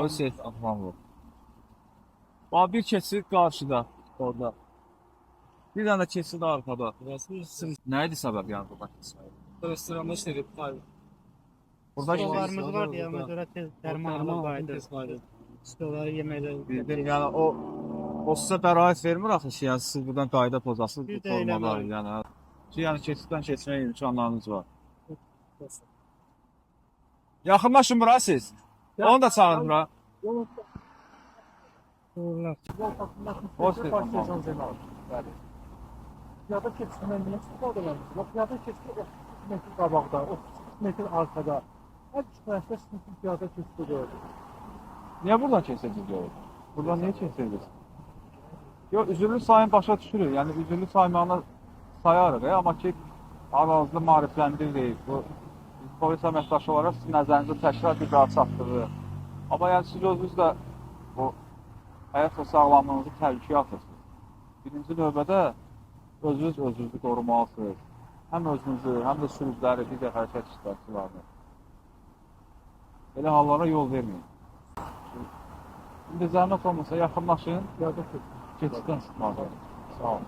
Polis Ahmanlı. Bax bir keçid qarşıda, orada. Bir dənə də keçid arxada. Nə idi səbəb yəni burada keçid? Restoranda şey var. Burada Stollarımız var diye ona göre tez derman vardı. Stolları yemekleri. bildim yəni o sizə bəraət vermir axı ki, yəni siz buradan qayda pozasınız Bir bu də formada eləmir. yəni. Ki yəni keçiddən keçmək imkanlarınız var. Yaxınlaşın bura siz. Onu da çağırın bura. Uğurlar. Hoş geldin. Piyada keçidindən niyə istifadə edirsiniz? Piyada keçidi 30 metr qabaqda, 30 metr arkada. Hər iki tərəfdə sizin piyada keçidi görür. Niyə buradan keçirsiniz görür? Buradan niyə keçirsiniz? Yox, üzürlü sayın başa düşürük. Yəni üzürlü saymağına sayarıq, amma ki arazlı maarifləndiririk. Bu polis əməkdaşı olaraq sizin nəzərinizə təkrar bir daha çatdırır. Amma yəni siz özünüz də o həyat və sağlamlığınızı təhlükəyə atırsınız. Birinci növbədə özünüzü qorumalısınız. Həm özünüzü, həm də sürücüləri, digər hərəkət iştirakçılarını. Belə hallara yol verməyin. İndi zəhmət olmasa yaxınlaşın, keçiddən çıxmalı. Sağ olun.